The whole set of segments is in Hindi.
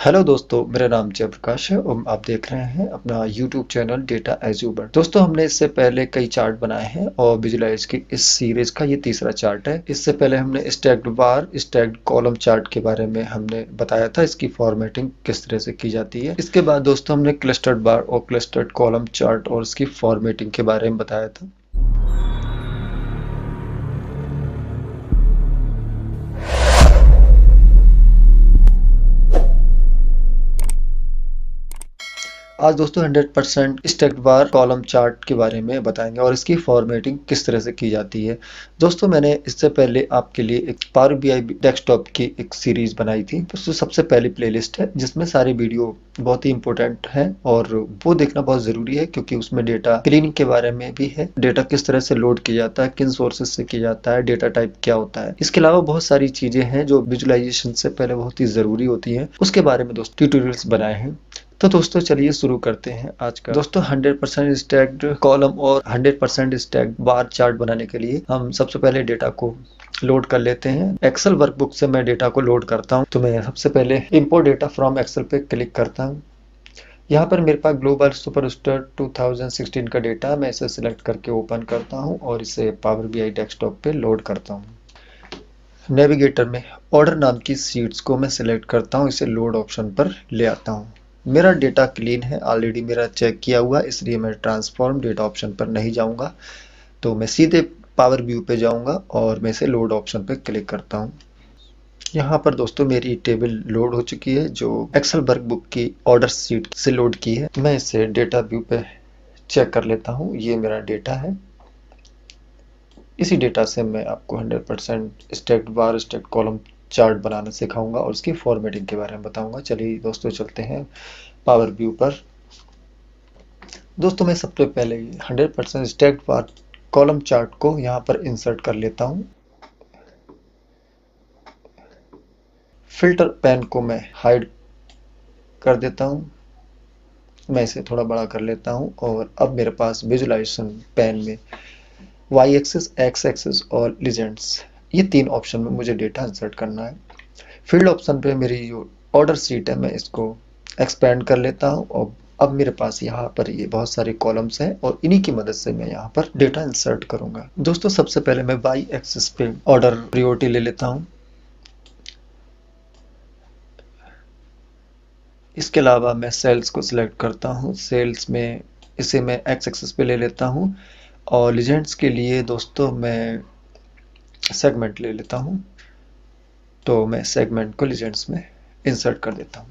हेलो दोस्तों, मेरा नाम जयप्रकाश है और आप देख रहे हैं अपना यूट्यूब चैनल डेटा एज्यूबर। दोस्तों, हमने इससे पहले कई चार्ट बनाए हैं और विजुलाइज की इस सीरीज का ये तीसरा चार्ट है। इससे पहले हमने stacked bar, stacked column chart के बारे में हमने बताया था, इसकी फॉर्मेटिंग किस तरह से की जाती है। इसके बाद दोस्तों हमने क्लस्टर्ड बार और क्लस्टर्ड कॉलम चार्ट और इसकी फॉर्मेटिंग के बारे में बताया था। आज दोस्तों 100% स्टैक्ड बार कॉलम चार्ट के बारे में बताएंगे और इसकी फॉर्मेटिंग किस तरह से की जाती है। दोस्तों, मैंने इससे पहले आपके लिए एक पावर बीआई डेस्कटॉप की एक सीरीज बनाई थी। दोस्तों, सबसे पहली प्लेलिस्ट है जिसमें सारी वीडियो बहुत ही इंपॉर्टेंट है और वो देखना बहुत ज़रूरी है, क्योंकि उसमें डेटा क्लीनिंग के बारे में भी है, डेटा किस तरह से लोड किया जाता है, किन सोर्सेज से किया जाता है, डेटा टाइप क्या होता है। इसके अलावा बहुत सारी चीज़ें हैं जो विजुअलाइजेशन से पहले बहुत ही ज़रूरी होती हैं, उसके बारे में दोस्तों ट्यूटोरियल्स बनाए हैं। तो दोस्तों चलिए शुरू करते हैं आज का। दोस्तों, 100% स्टैक्ड कॉलम और 100% स्टैक्ड बार चार्ट बनाने के लिए हम सबसे पहले डेटा को लोड कर लेते हैं। एक्सेल वर्कबुक से मैं डेटा को लोड करता हूं, तो मैं सबसे पहले इंपोर्ट डेटा फ्रॉम एक्सेल पे क्लिक करता हूं। यहाँ पर मेरे पास ग्लोबल सुपरस्टार 2016 का डेटा, मैं इसे सिलेक्ट करके ओपन करता हूँ और इसे पावर बीआई डेस्कटॉप पे लोड करता हूँ। नेविगेटर में ऑर्डर नाम की सीट्स को मैं सिलेक्ट करता हूँ, इसे लोड ऑप्शन पर ले आता हूँ। मेरा डेटा क्लीन है, ऑलरेडी मेरा चेक किया हुआ, इसलिए मैं ट्रांसफॉर्म डेटा ऑप्शन पर नहीं जाऊंगा, तो मैं सीधे पावर व्यू पे जाऊंगा और मैं इसे लोड ऑप्शन पे क्लिक करता हूँ। यहाँ पर दोस्तों मेरी टेबल लोड हो चुकी है, जो एक्सेल वर्कबुक की ऑर्डर सीट से लोड की है। मैं इसे डेटा व्यू पे चेक कर लेता हूँ, ये मेरा डेटा है। इसी डेटा से मैं आपको 100% stacked bar, stacked column chart बनाना सिखाऊंगा और उसकी फॉर्मेटिंग के बारे में बताऊंगा। चलिए दोस्तों चलते हैं पावर व्यू पर। दोस्तों, मैं सबसे पहले 100% स्टैक्ड बार कॉलम चार्ट को यहाँ पर इंसर्ट कर लेता हूँ। फिल्टर पैन को मैं हाइड कर देता हूँ, मैं इसे थोड़ा बड़ा कर लेता हूँ और अब मेरे पास विजुलाइजेशन पैन में वाई एक्सिस, एक्स एक्सिस और लीजेंड्स, ये तीन ऑप्शन में मुझे डेटा इंसर्ट करना है। फील्ड ऑप्शन पे मेरी जो ऑर्डर सीट है, मैं इसको एक्सपेंड कर लेता हूँ और अब मेरे पास यहाँ पर ये बहुत सारे कॉलम्स हैं और इन्हीं की मदद से मैं यहाँ पर डेटा इंसर्ट करूंगा। दोस्तों, सबसे पहले मैं वाई एक्सिस पे ऑर्डर प्रायोरिटी ले लेता हूँ। इसके अलावा मैं सेल्स को सिलेक्ट करता हूँ, सेल्स में इसे मैं एक्स एक्सिस पे ले लेता हूँ और लीजेंड्स के लिए दोस्तों मैं सेगमेंट ले लेता हूँ, तो मैं सेगमेंट को लीजेंड्स में इंसर्ट कर देता हूँ।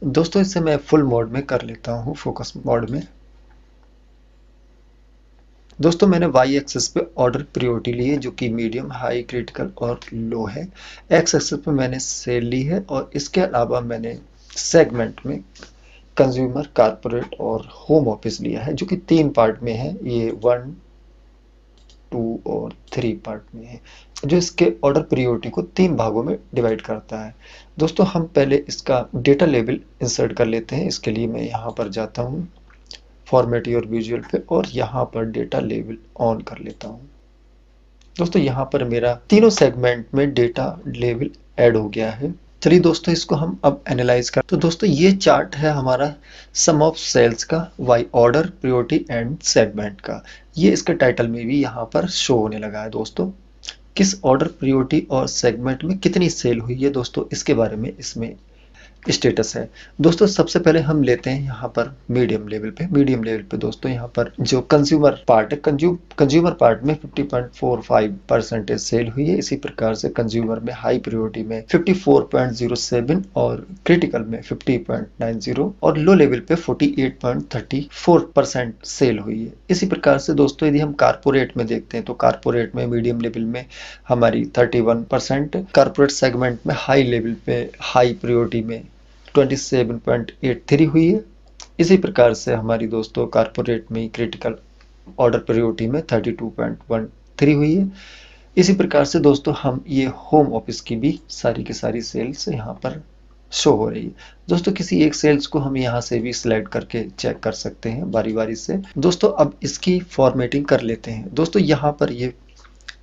दोस्तों, इसे मैं फुल मोड में कर लेता हूँ, फोकस मोड में। दोस्तों, मैंने वाई एक्सिस पे ऑर्डर प्रायोरिटी ली है, जो कि मीडियम, हाई, क्रिटिकल और लो है। एक्स एक्सिस पे मैंने सेल ली है और इसके अलावा मैंने सेगमेंट में कंज्यूमर, कारपोरेट और होम ऑफिस लिया है, जो कि 3 पार्ट में है। ये 1, 2 और 3 पार्ट में है, जो इसके ऑर्डर प्रायोरिटी को 3 भागों में डिवाइड करता है। दोस्तों, हम पहले इसका डेटा लेवल इंसर्ट कर लेते हैं। इसके लिए मैं यहाँ पर जाता हूँ फॉर्मेट योर विजुअल पे और यहाँ पर डेटा लेवल ऑन कर लेता हूँ। दोस्तों, यहाँ पर मेरा तीनों सेगमेंट में डेटा लेवल ऐड हो गया है। चलिए दोस्तों, इसको हम अब एनालाइज कर। तो दोस्तों, ये चार्ट है हमारा सम ऑफ सेल्स का, by order priority and segment का। ये इसके टाइटल में भी यहाँ पर शो होने लगा है। दोस्तों, किस ऑर्डर प्रायोरिटी और सेगमेंट में कितनी सेल हुई है, दोस्तों इसके बारे में इसमें स्टेटस है। दोस्तों, सबसे पहले हम लेते हैं यहाँ पर मीडियम लेवल पे। मीडियम लेवल पे दोस्तों यहाँ पर जो कंज्यूमर पार्ट है, कंज्यूमर पार्ट में 50.45% सेल हुई है। इसी प्रकार से कंज्यूमर में हाई प्रायोरिटी में 54.07 और क्रिटिकल में 50.90 और लो लेवल पे 48.34% सेल हुई है। इसी प्रकार से दोस्तों, यदि हम कारपोरेट में देखते हैं तो कारपोरेट में मीडियम लेवल में हमारी 31%, कारपोरेट सेगमेंट में हाई लेवल पे हाई प्रायोरिटी में 27.83 हुई है। इसी प्रकार से हमारी दोस्तों कारपोरेट में क्रिटिकल ऑर्डर प्रायोरिटी में 32.13 हुई है। इसी प्रकार से दोस्तों हम ये होम ऑफिस की भी सारी की सारी सेल्स यहाँ पर शो हो रही है। दोस्तों, किसी एक सेल्स को हम यहाँ से भी सिलेक्ट करके चेक कर सकते हैं बारी बारी से। दोस्तों, अब इसकी फॉर्मेटिंग कर लेते हैं। दोस्तों, यहाँ पर ये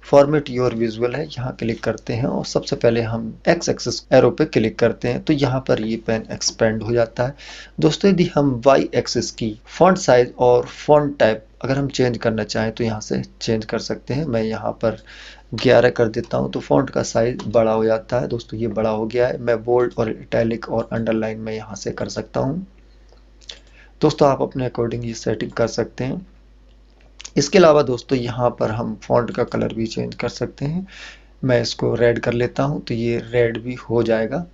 फॉर्मेट योर विजुअल है, यहाँ क्लिक करते हैं और सबसे पहले हम एक्स एक्सिस एरो पे क्लिक करते हैं तो यहाँ पर ये पेन एक्सपेंड हो जाता है। दोस्तों यदि हम वाई एक्सिस की फॉन्ट साइज और फॉन्ट टाइप अगर हम चेंज करना चाहें तो यहाँ से चेंज कर सकते हैं। मैं यहाँ पर 11 कर देता हूँ तो फॉन्ट का साइज बड़ा हो जाता है। दोस्तों ये बड़ा हो गया है। मैं बोल्ड और इटैलिक और अंडरलाइन में यहाँ से कर सकता हूँ। दोस्तों आप अपने अकॉर्डिंग ये सेटिंग कर सकते हैं। इसके अलावा दोस्तों यहाँ पर हम फॉन्ट का कलर भी चेंज कर सकते हैं। मैं इसको रेड कर लेता हूँ तो ये रेड भी हो जाएगा।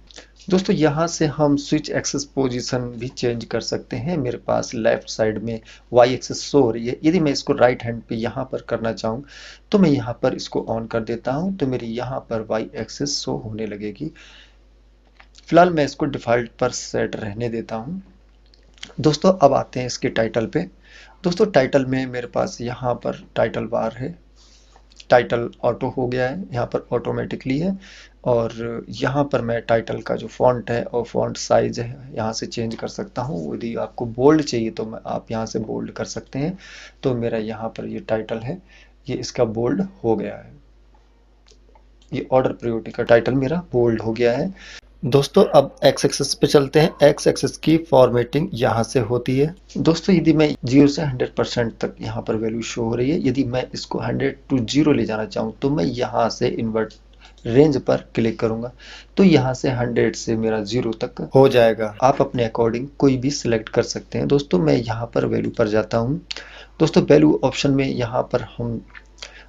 दोस्तों यहाँ से हम स्विच एक्सिस पोजीशन भी चेंज कर सकते हैं। मेरे पास लेफ्ट साइड में वाई एक्सिस शो हो रही है। यदि मैं इसको राइट हैंड पे यहाँ पर करना चाहूँ तो मैं यहाँ पर इसको ऑन कर देता हूँ तो मेरी यहाँ पर वाई एक्सिस शो होने लगेगी। फिलहाल मैं इसको डिफ़ॉल्ट पर सेट रहने देता हूँ। दोस्तों अब आते हैं इसके टाइटल पे। दोस्तों टाइटल में मेरे पास यहाँ पर टाइटल बार है, टाइटल ऑटो हो गया है, यहाँ पर ऑटोमेटिकली है। और यहाँ पर मैं टाइटल का जो फॉन्ट है और फॉन्ट साइज है यहाँ से चेंज कर सकता हूँ। यदि आपको बोल्ड चाहिए तो आप यहाँ से बोल्ड कर सकते हैं। तो मेरा यहाँ पर ये टाइटल है, ये इसका बोल्ड हो गया है। ये ऑर्डर प्रायोरिटी का टाइटल मेरा बोल्ड हो गया है। दोस्तों अब एक्स एक्सिस पे चलते हैं। एक्स एक्सिस की फॉर्मेटिंग यहाँ से होती है। दोस्तों यदि मैं 0 से 100% तक यहाँ पर वैल्यू शो हो रही है, यदि मैं इसको 100 to 0 ले जाना चाहूँ तो मैं यहाँ से इन्वर्ट रेंज पर क्लिक करूंगा तो यहाँ से 100 से मेरा 0 तक हो जाएगा। आप अपने अकॉर्डिंग कोई भी सिलेक्ट कर सकते हैं। दोस्तों मैं यहाँ पर वैल्यू पर जाता हूँ। दोस्तों वैल्यू ऑप्शन में यहाँ पर हम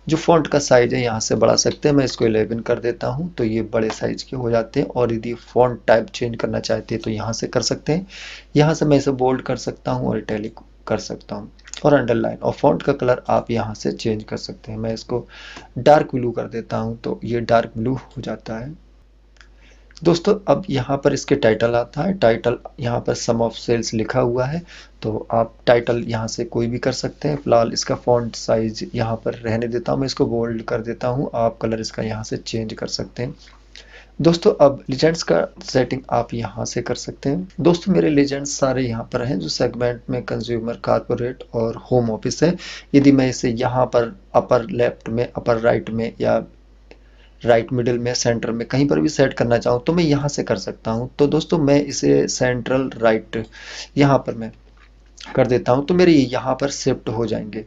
जो फॉन्ट का साइज है यहाँ से बढ़ा सकते हैं। मैं इसको 11 कर देता हूँ तो ये बड़े साइज के हो जाते हैं। और यदि फॉन्ट टाइप चेंज करना चाहते हैं तो यहाँ से कर सकते हैं। यहाँ से मैं इसे बोल्ड कर सकता हूँ और इटैलिक कर सकता हूँ और अंडरलाइन। और फॉन्ट का कलर आप यहाँ से चेंज कर सकते हैं। मैं इसको डार्क ब्लू कर देता हूँ तो ये डार्क ब्लू हो जाता है। दोस्तों अब यहाँ पर इसके टाइटल आता है। टाइटल यहाँ पर सम ऑफ सेल्स लिखा हुआ है तो आप टाइटल यहाँ से कोई भी कर सकते हैं। फिलहाल इसका फॉन्ट साइज यहाँ पर रहने देता हूँ, मैं इसको बोल्ड कर देता हूँ। आप कलर इसका यहाँ से चेंज कर सकते हैं। दोस्तों अब लीजेंड्स का सेटिंग आप यहाँ से कर सकते हैं। दोस्तों मेरे लीजेंड्स सारे यहाँ पर हैं जो सेगमेंट में कंज्यूमर, कारपोरेट और होम ऑफिस है। यदि मैं इसे यहाँ पर अपर लेफ्ट में, अपर राइट में या राइट मिडिल में, सेंटर में कहीं पर भी सेट करना चाहूँ तो मैं यहाँ से कर सकता हूँ। तो दोस्तों मैं इसे सेंट्रल राइट यहाँ पर मैं कर देता हूँ तो मेरे यहाँ पर शिफ्ट हो जाएंगे।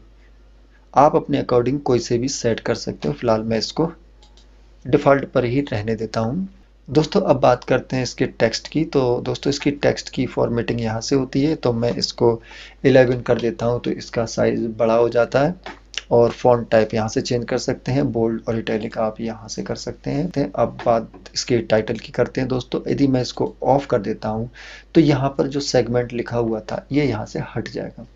आप अपने अकॉर्डिंग कोई से भी सेट कर सकते हो। फिलहाल मैं इसको डिफ़ॉल्ट पर ही रहने देता हूँ। दोस्तों अब बात करते हैं इसके टेक्स्ट की। तो दोस्तों इसकी टेक्स्ट की फॉर्मेटिंग यहाँ से होती है तो मैं इसको 11 कर देता हूँ तो इसका साइज बड़ा हो जाता है। और फॉन्ट टाइप यहाँ से चेंज कर सकते हैं, बोल्ड और इटैलिक आप यहाँ से कर सकते हैं। अब बात इसके टाइटल की करते हैं। दोस्तों यदि मैं इसको ऑफ कर देता हूँ तो यहाँ पर जो सेगमेंट लिखा हुआ था ये यहाँ से हट जाएगा।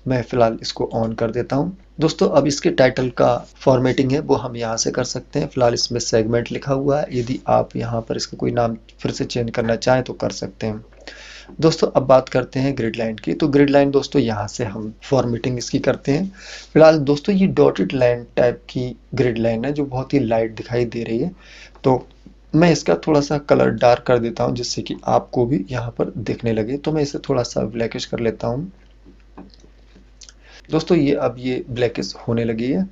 मैं फिलहाल इसको ऑन कर देता हूँ। दोस्तों अब इसके टाइटल का फॉर्मेटिंग है वो हम यहाँ से कर सकते हैं। फिलहाल इसमें सेगमेंट लिखा हुआ है, यदि आप यहाँ पर इसका कोई नाम फिर से चेंज करना चाहें तो कर सकते हैं। दोस्तों अब बात करते हैं ग्रिड लाइन की। तो ग्रिड लाइन दोस्तों यहाँ से हम फॉर्मेटिंग इसकी करते हैं। फिलहाल दोस्तों ये डॉटेड लाइन टाइप की ग्रिड लाइन है जो बहुत ही लाइट दिखाई दे रही है। तो मैं इसका थोड़ा सा कलर डार्क कर देता हूँ जिससे कि आपको भी यहाँ पर दिखने लगे। तो मैं इसे थोड़ा सा ब्लैकिश कर लेता हूँ। दोस्तों ये अब ये ब्लैकिश होने लगी है।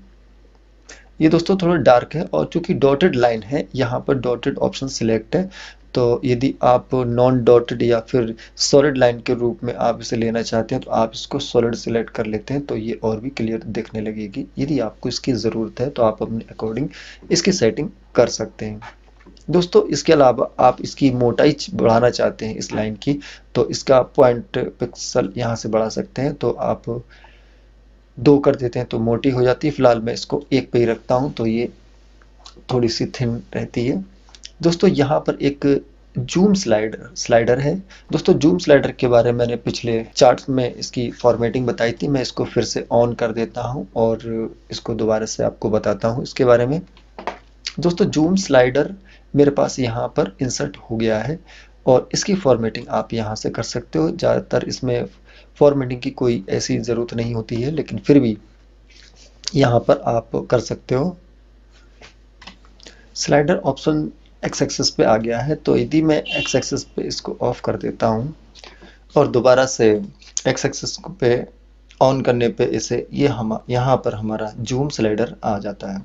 ये दोस्तों थोड़ा डार्क है और चूंकि डॉटेड लाइन है यहाँ पर डॉटेड ऑप्शन सिलेक्ट है। तो यदि आप नॉन डॉटेड या फिर सॉलिड लाइन के रूप में आप इसे लेना चाहते हैं तो आप इसको सॉलिड सिलेक्ट कर लेते हैं तो ये और भी क्लियर दिखने लगेगी। यदि आपको इसकी ज़रूरत है तो आप अपने अकॉर्डिंग इसकी सेटिंग कर सकते हैं। दोस्तों इसके अलावा आप इसकी मोटाई बढ़ाना चाहते हैं इस लाइन की तो इसका पॉइंट पिक्सल यहाँ से बढ़ा सकते हैं। तो आप 2 कर देते हैं तो मोटी हो जाती है। फिलहाल मैं इसको 1 पे ही रखता हूँ तो ये थोड़ी सी थिन रहती है। दोस्तों यहाँ पर एक जूम स्लाइडर है। दोस्तों जूम स्लाइडर के बारे में मैंने पिछले चार्ट में इसकी फॉर्मेटिंग बताई थी। मैं इसको फिर से ऑन कर देता हूँ और इसको दोबारा से आपको बताता हूँ इसके बारे में। दोस्तों जूम स्लाइडर मेरे पास यहाँ पर इंसर्ट हो गया है और इसकी फॉर्मेटिंग आप यहाँ से कर सकते हो। ज़्यादातर इसमें फॉर्मेटिंग की कोई ऐसी ज़रूरत नहीं होती है लेकिन फिर भी यहाँ पर आप कर सकते हो। स्लाइडर ऑप्शन एक्स एक्सिस पे आ गया है तो यदि मैं एक्स एक्सिस पे इसको ऑफ कर देता हूँ और दोबारा से एक्स एक्सिस पे ऑन करने पे इसे ये हम यहाँ पर हमारा जूम स्लाइडर आ जाता है।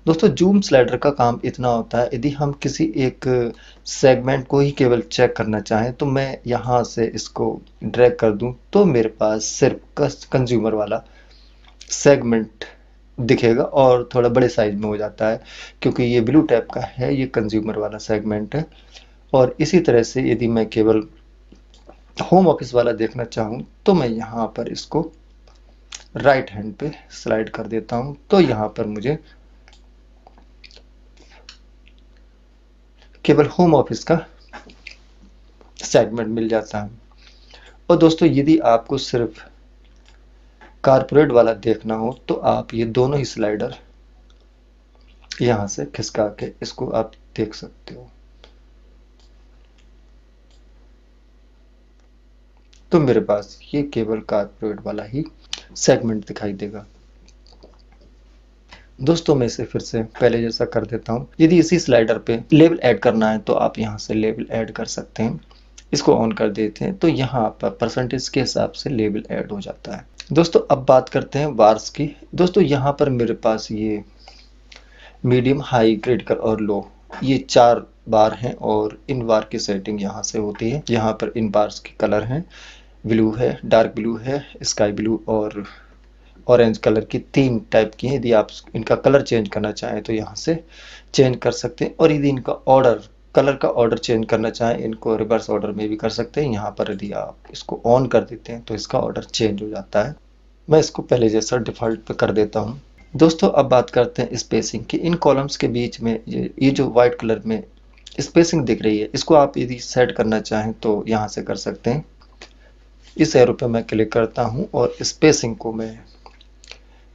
दोस्तों जूम स्लाइडर का काम इतना होता है, यदि हम किसी एक सेगमेंट को ही केवल चेक करना चाहें तो मैं यहाँ से इसको ड्रैग कर दूं तो मेरे पास सिर्फ कंज्यूमर वाला सेगमेंट दिखेगा और थोड़ा बड़े साइज में हो जाता है, क्योंकि ये ब्लू टैप का है, ये कंज्यूमर वाला सेगमेंट है। और इसी तरह से यदि मैं केवल होम ऑफिस वाला देखना चाहूँ तो मैं यहाँ पर इसको राइट हैंड पे स्लाइड कर देता हूँ, तो यहाँ पर मुझे केवल होम ऑफिस का सेगमेंट मिल जाता है। और दोस्तों यदि आपको सिर्फ कारपोरेट वाला देखना हो तो आप ये दोनों ही स्लाइडर यहाँ से खिसका के इसको आप देख सकते हो। तो मेरे पास ये केवल कारपोरेट वाला ही सेगमेंट दिखाई देगा। दोस्तों मैं इसे फिर से पहले जैसा कर देता हूँ। यदि इसी स्लाइडर पे लेबल ऐड करना है तो आप यहाँ से लेबल ऐड कर सकते हैं। इसको ऑन कर देते हैं तो यहाँ पर परसेंटेज के हिसाब से लेबल ऐड हो जाता है। दोस्तों अब बात करते हैं बार्स की। दोस्तों यहाँ पर मेरे पास ये मीडियम, हाई, क्रिटिकल और लो, ये 4 बार हैं और इन बार की सेटिंग यहाँ से होती है। यहाँ पर इन बार्स के कलर हैं, ब्लू है, डार्क ब्लू है, स्काई ब्लू और ऑरेंज कलर की 3 टाइप की हैं। यदि आप इनका कलर चेंज करना चाहें तो यहाँ से चेंज कर सकते हैं, और यदि इनका ऑर्डर, कलर का ऑर्डर चेंज करना चाहें, इनको रिवर्स ऑर्डर में भी कर सकते हैं। यहाँ पर यदि आप इसको ऑन कर देते हैं तो इसका ऑर्डर चेंज हो जाता है। मैं इसको पहले जैसा डिफ़ॉल्ट पे कर देता हूँ। दोस्तों अब बात करते हैं स्पेसिंग की। इन कॉलम्स के बीच में ये जो वाइट कलर में स्पेसिंग दिख रही है, इसको आप यदि सेट करना चाहें तो यहाँ से कर सकते हैं। इस एरो पे मैं क्लिक करता हूँ और स्पेसिंग को मैं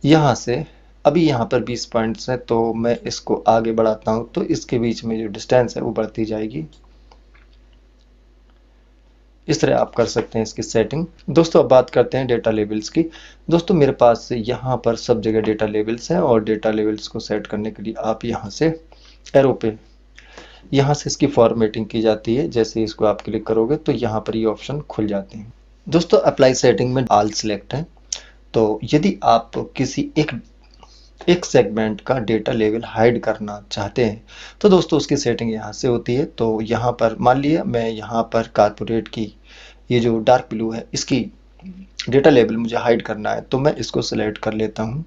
यहाँ से, अभी यहाँ पर 20 पॉइंट्स है तो मैं इसको आगे बढ़ाता हूँ तो इसके बीच में जो डिस्टेंस है वो बढ़ती जाएगी। इस तरह आप कर सकते हैं इसकी सेटिंग। दोस्तों अब बात करते हैं डेटा लेबल्स की। दोस्तों मेरे पास यहाँ पर सब जगह डेटा लेबल्स हैं और डेटा लेबल्स को सेट करने के लिए आप यहाँ से एरो पे, यहाँ से इसकी फॉर्मेटिंग की जाती है। जैसे इसको आप क्लिक करोगे तो यहाँ पर ये ऑप्शन खुल जाते हैं। दोस्तों अप्लाई सेटिंग में ऑल सिलेक्ट है, तो यदि आप किसी एक सेगमेंट का डेटा लेवल हाइड करना चाहते हैं तो दोस्तों उसकी सेटिंग यहाँ से होती है। तो यहाँ पर मान लिया मैं यहाँ पर कारपोरेट की ये जो डार्क ब्लू है इसकी डेटा लेवल मुझे हाइड करना है, तो मैं इसको सिलेक्ट कर लेता हूँ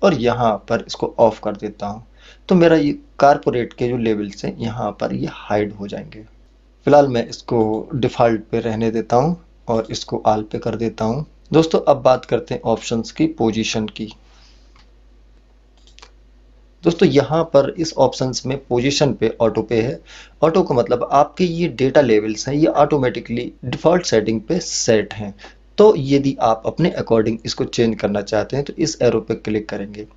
और यहाँ पर इसको ऑफ कर देता हूँ। तो मेरा ये कारपोरेट के जो लेवल्स हैं यहाँ पर ये हाइड हो जाएंगे। फिलहाल मैं इसको डिफ़ॉल्ट पे रहने देता हूँ और इसको ऑल पे कर देता हूँ। दोस्तों अब बात करते हैं ऑप्शंस की, पोजीशन की। दोस्तों यहाँ पर इस ऑप्शंस में पोजीशन पे ऑटो पे है। ऑटो का मतलब आपके ये डेटा लेवल्स हैं ये ऑटोमेटिकली डिफ़ॉल्ट सेटिंग पे सेट हैं। तो यदि आप अपने अकॉर्डिंग इसको चेंज करना चाहते हैं तो इस एरो पे क्लिक करेंगे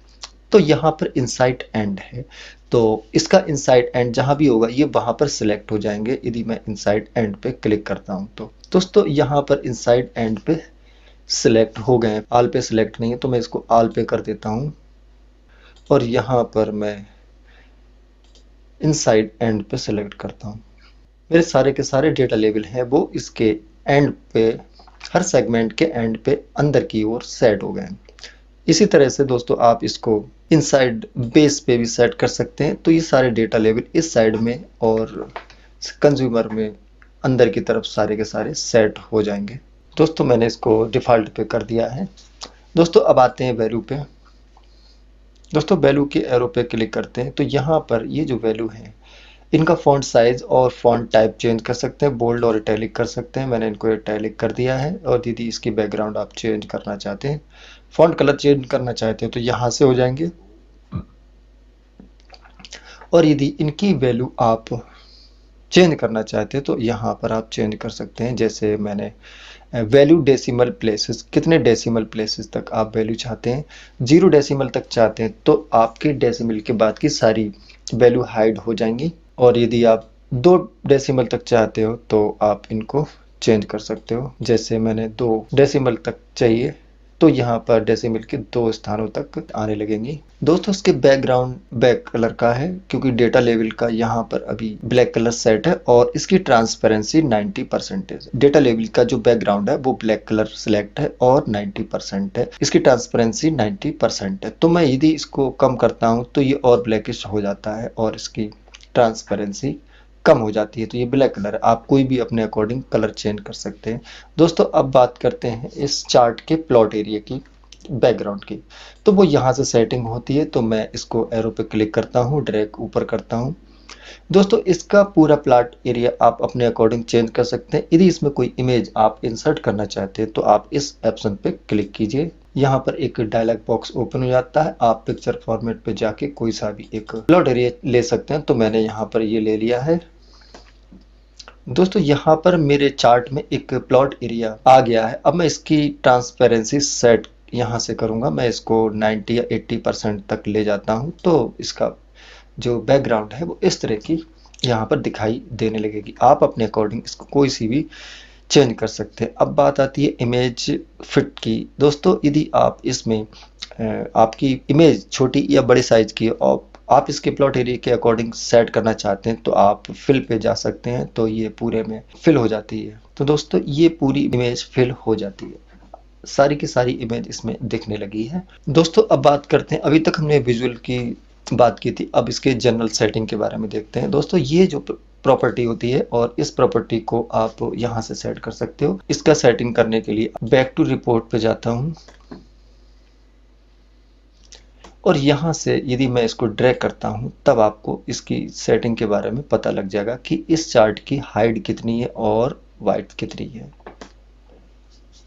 तो यहाँ पर इनसाइड एंड है, तो इसका इनसाइड एंड जहाँ भी होगा ये वहाँ पर सिलेक्ट हो जाएंगे। यदि मैं इनसाइड एंड पे क्लिक करता हूँ तो दोस्तों यहाँ पर इनसाइड एंड पे सिलेक्ट हो गए हैं, ऑल पे सिलेक्ट नहीं है, तो मैं इसको ऑल पे कर देता हूँ और यहाँ पर मैं इनसाइड एंड पे सिलेक्ट करता हूँ। मेरे सारे के सारे डेटा लेवल हैं वो इसके एंड पे, हर सेगमेंट के एंड पे अंदर की ओर सेट हो गए हैं। इसी तरह से दोस्तों आप इसको इनसाइड बेस पे भी सेट कर सकते हैं, तो ये सारे डेटा लेवल इस साइड में और कंज्यूमर में अंदर की तरफ सारे के सारे सेट हो जाएंगे। दोस्तों मैंने इसको डिफ़ॉल्ट पे कर दिया है। दोस्तों अब आते हैं वैल्यू पे। दोस्तों वैल्यू के एरो पे क्लिक करते हैं तो यहाँ पर ये जो वैल्यू है इनका फॉन्ट साइज और फॉन्ट टाइप चेंज कर सकते हैं, बोल्ड और इटैलिक कर सकते हैं। मैंने इनको इटैलिक कर दिया है। और यदि इसकी बैकग्राउंड आप चेंज करना चाहते हैं, फॉन्ट कलर चेंज करना चाहते हैं तो यहाँ से हो जाएंगे। और यदि इनकी वैल्यू आप चेंज करना चाहते हैं तो यहाँ पर आप चेंज कर सकते हैं। जैसे मैंने वैल्यू डेसिमल प्लेसेस, कितने डेसिमल प्लेसेस तक आप वैल्यू चाहते हैं, 0 डेसिमल तक चाहते हैं तो आपके डेसिमल के बाद की सारी वैल्यू हाइड हो जाएंगी। और यदि आप 2 डेसिमल तक चाहते हो तो आप इनको चेंज कर सकते हो। जैसे मैंने 2 डेसिमल तक चाहिए तो यहाँ पर डेसिमल के 2 स्थानों तक आने लगेंगी। दोस्तों इसके बैकग्राउंड ब्लैक कलर का है, क्योंकि डेटा लेवल का यहाँ पर अभी ब्लैक कलर सेट है और इसकी ट्रांसपेरेंसी 90% है। डेटा लेवल का जो बैकग्राउंड है वो ब्लैक कलर सिलेक्ट है और 90% है, इसकी ट्रांसपेरेंसी 90% है। तो मैं यदि इसको कम करता हूँ तो ये और ब्लैकिश हो जाता है और इसकी ट्रांसपेरेंसी कम हो जाती है। तो ये ब्लैक कलर है, आप कोई भी अपने अकॉर्डिंग कलर चेंज कर सकते हैं। दोस्तों अब बात करते हैं इस चार्ट के प्लॉट एरिया की, बैकग्राउंड की। तो वो यहाँ से सेटिंग होती है, तो मैं इसको एरो पे क्लिक करता हूँ, ड्रैग ऊपर करता हूँ। दोस्तों इसका पूरा प्लॉट एरिया आप अपने अकॉर्डिंग चेंज कर सकते हैं। यदि इसमें कोई इमेज आप इंसर्ट करना चाहते हैं तो आप इस ऑप्शन पे क्लिक कीजिए। यहाँ पर एक डायलॉग बॉक्स ओपन हो जाता है, आप पिक्चर फॉर्मेट पे जाके कोई सा भी एक प्लॉट एरिया ले सकते हैं। तो मैंने यहाँ पर ये ले लिया है। दोस्तों यहाँ पर मेरे चार्ट में एक प्लॉट एरिया आ गया है। अब मैं इसकी ट्रांसपेरेंसी सेट यहाँ से करूँगा, मैं इसको 90 या 80% तक ले जाता हूँ। तो इसका जो बैकग्राउंड है वो इस तरह की यहाँ पर दिखाई देने लगेगी। आप अपने अकॉर्डिंग इसको कोई सी भी चेंज कर सकते हैं। अब बात आती है इमेज फिट की। दोस्तों यदि आप इसमें आपकी इमेज छोटी या बड़े साइज की और आप इसके प्लॉट एरिया के अकॉर्डिंग सेट करना चाहते हैं तो आप फिल पे जा सकते हैं, तो ये पूरे में फिल हो जाती है। तो दोस्तों ये पूरी इमेज फिल हो जाती है, सारी की सारी इमेज इसमें दिखने लगी है। दोस्तों अब बात करते हैं, अभी तक हमने विजुअल की बात की थी, अब इसके जनरल सेटिंग के बारे में देखते हैं। दोस्तों ये जो प्रॉपर्टी होती है और इस प्रॉपर्टी को आप यहाँ से सेट कर सकते हो। इसका सेटिंग करने के लिए बैक टू रिपोर्ट पे जाता हूँ और यहाँ से यदि मैं इसको ड्रैग करता हूँ तब आपको इसकी सेटिंग के बारे में पता लग जाएगा कि इस चार्ट की हाइट कितनी है और वाइड कितनी है।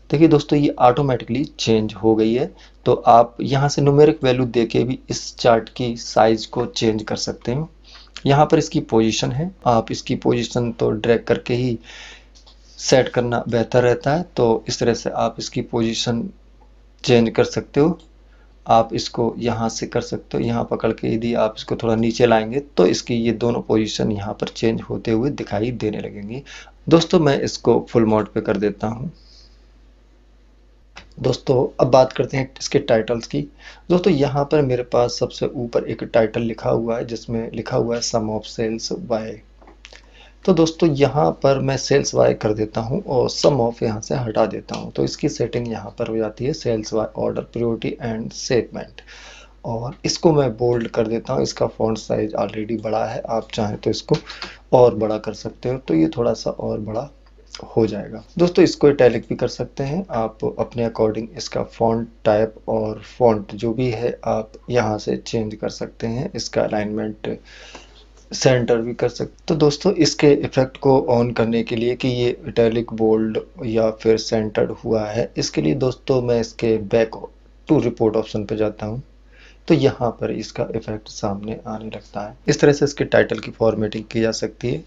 देखिए दोस्तों ये ऑटोमेटिकली चेंज हो गई है। तो आप यहाँ से न्यूमेरिक वैल्यू देके भी इस चार्ट की साइज को चेंज कर सकते हो। यहाँ पर इसकी पोजीशन है, आप इसकी पोजीशन तो ड्रैग करके ही सेट करना बेहतर रहता है। तो इस तरह से आप इसकी पोजीशन चेंज कर सकते हो। आप इसको यहाँ से कर सकते हो, यहाँ पकड़ के यदि आप इसको थोड़ा नीचे लाएंगे तो इसकी ये दोनों पोजीशन यहाँ पर चेंज होते हुए दिखाई देने लगेंगी। दोस्तों मैं इसको फुल मोड पे कर देता हूँ। दोस्तों अब बात करते हैं इसके टाइटल्स की। दोस्तों यहाँ पर मेरे पास सबसे ऊपर एक टाइटल लिखा हुआ है जिसमें लिखा हुआ है सम ऑफ सेल्स वाई। तो दोस्तों यहाँ पर मैं सेल्स वाई कर देता हूँ और सम ऑफ यहाँ से हटा देता हूँ। तो इसकी सेटिंग यहाँ पर हो जाती है sales by order priority and segment, और इसको मैं बोल्ड कर देता हूँ। इसका फॉन्ट साइज ऑलरेडी बड़ा है, आप चाहें तो इसको और बड़ा कर सकते हो, तो ये थोड़ा सा और बड़ा हो जाएगा। दोस्तों इसको इटैलिक भी कर सकते हैं आप अपने अकॉर्डिंग। इसका फॉन्ट टाइप और फॉन्ट जो भी है आप यहाँ से चेंज कर सकते हैं। इसका अलाइनमेंट सेंटर भी कर सकते। तो दोस्तों इसके इफेक्ट को ऑन करने के लिए कि ये इटैलिक बोल्ड या फिर सेंटर्ड हुआ है, इसके लिए दोस्तों मैं इसके बैक टू रिपोर्ट ऑप्शन पे जाता हूँ। तो यहाँ पर इसका इफेक्ट सामने आने लगता है। इस तरह से इसके टाइटल की फॉर्मेटिंग की जा सकती है।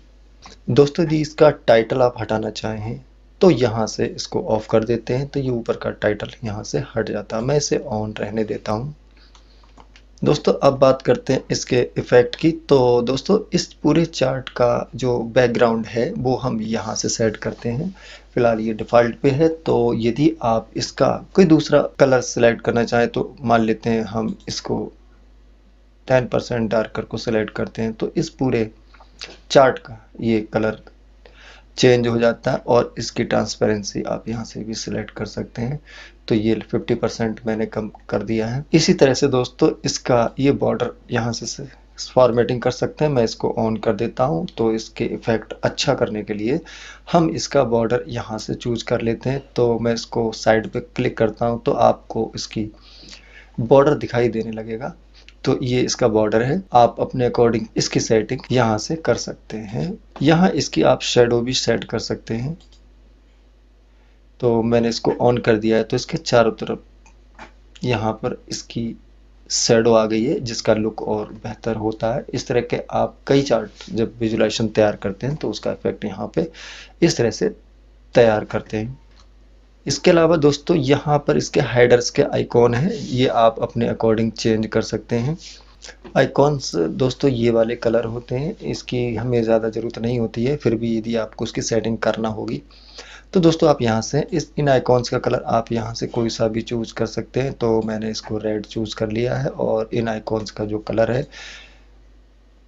दोस्तों यदि इसका टाइटल आप हटाना चाहें तो यहाँ से इसको ऑफ कर देते हैं, तो ये ऊपर का टाइटल यहाँ से हट जाता है। मैं इसे ऑन रहने देता हूँ। दोस्तों अब बात करते हैं इसके इफेक्ट की। तो दोस्तों इस पूरे चार्ट का जो बैकग्राउंड है वो हम यहाँ से सेट करते हैं। फिलहाल ये डिफ़ॉल्ट पे है, तो यदि आप इसका कोई दूसरा कलर सेलेक्ट करना चाहें तो मान लेते हैं हम इसको 10% डार्कर को सेलेक्ट करते हैं, तो इस पूरे चार्ट का ये कलर चेंज हो जाता है और इसकी ट्रांसपेरेंसी आप यहाँ से भी सिलेक्ट कर सकते हैं। तो ये 50% मैंने कम कर दिया है। इसी तरह से दोस्तों इसका ये बॉर्डर यहाँ से फॉर्मेटिंग कर सकते हैं। मैं इसको ऑन कर देता हूँ। तो इसके इफेक्ट अच्छा करने के लिए हम इसका बॉर्डर यहाँ से चूज कर लेते हैं। तो मैं इसको साइड पे क्लिक करता हूँ तो आपको इसकी बॉर्डर दिखाई देने लगेगा। तो ये इसका बॉर्डर है, आप अपने अकॉर्डिंग इसकी सेटिंग यहाँ से कर सकते हैं। यहाँ इसकी आप शेडो भी सेट कर सकते हैं। तो मैंने इसको ऑन कर दिया है, तो इसके चारों तरफ यहाँ पर इसकी शेडो आ गई है जिसका लुक और बेहतर होता है। इस तरह के आप कई चार्ट जब विजुलाइजेशन तैयार करते हैं तो उसका इफेक्ट यहाँ पे इस तरह से तैयार करते हैं। इसके अलावा दोस्तों यहाँ पर इसके हेडर्स के आइकॉन है, ये आप अपने अकॉर्डिंग चेंज कर सकते हैं। आइकॉन्स दोस्तों ये वाले कलर होते हैं, इसकी हमें ज़्यादा ज़रूरत नहीं होती है, फिर भी यदि आपको उसकी सेटिंग करना होगी तो दोस्तों आप यहाँ से इन आइकॉन्स का कलर आप यहाँ से कोई सा भी चूज़ कर सकते हैं। तो मैंने इसको रेड चूज़ कर लिया है और इन आइकॉन्स का जो कलर है,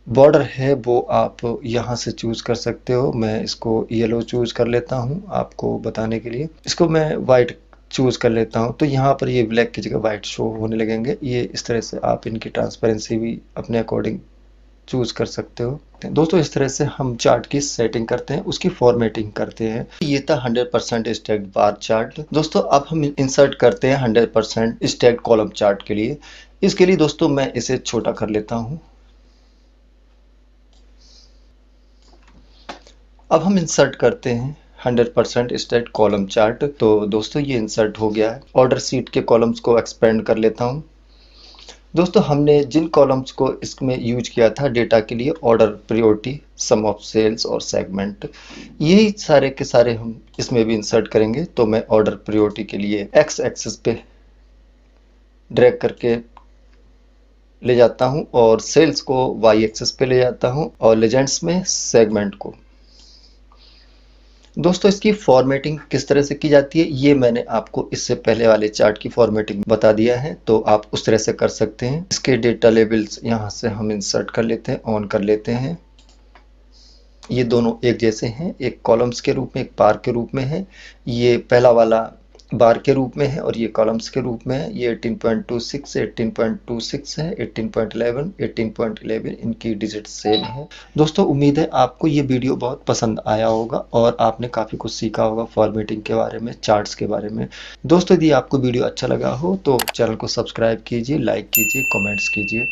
बॉर्डर है, वो आप यहाँ से चूज़ कर सकते हो। मैं इसको येलो चूज़ कर लेता हूँ आपको बताने के लिए। इसको मैं वाइट चूज़ कर लेता हूँ, तो यहाँ पर ये ब्लैक की जगह वाइट शो होने लगेंगे। ये इस तरह से आप इनकी ट्रांसपेरेंसी भी अपने अकॉर्डिंग चूज़ कर सकते हो। दोस्तों इस तरह से हम चार्ट की सेटिंग करते हैं, उसकी फॉर्मेटिंग करते हैं। ये था 100% स्टैक्ड बार चार्ट। दोस्तों अब हम इंसर्ट करते हैं 100% स्टैक्ड कॉलम चार्ट के लिए। इसके लिए दोस्तों मैं इसे छोटा कर लेता हूँ। अब हम इंसर्ट करते हैं 100% स्टैक्ड कॉलम चार्ट। तो दोस्तों ये इंसर्ट हो गया है। ऑर्डर सीट के कॉलम्स को एक्सपेंड कर लेता हूँ। दोस्तों हमने जिन कॉलम्स को इसमें यूज किया था डेटा के लिए, order priority, sum of sales और सेगमेंट, यही सारे के सारे हम इसमें भी इंसर्ट करेंगे। तो मैं ऑर्डर प्रायोरिटी के लिए एक्स एक्सिस पे ड्रैग करके ले जाता हूं और सेल्स को वाई एक्सिस पे ले जाता हूं और लेजेंड्स में सेगमेंट को। दोस्तों इसकी फॉर्मेटिंग किस तरह से की जाती है ये मैंने आपको इससे पहले वाले चार्ट की फॉर्मेटिंग बता दिया है, तो आप उस तरह से कर सकते हैं। इसके डेटा लेबल्स यहाँ से हम इंसर्ट कर लेते हैं, ऑन कर लेते हैं। ये दोनों एक जैसे हैं, एक कॉलम्स के रूप में, एक बार के रूप में है। ये पहला वाला बार के रूप में है और ये कॉलम्स के रूप में है। ये 18.26 18.26 है, 18.11 18.11 इनकी डिजिट सेम है। दोस्तों उम्मीद है आपको ये वीडियो बहुत पसंद आया होगा और आपने काफ़ी कुछ सीखा होगा फॉर्मेटिंग के बारे में, चार्ट्स के बारे में। दोस्तों यदि आपको वीडियो अच्छा लगा हो तो चैनल को सब्सक्राइब कीजिए, लाइक कीजिए, कमेंट्स कीजिए।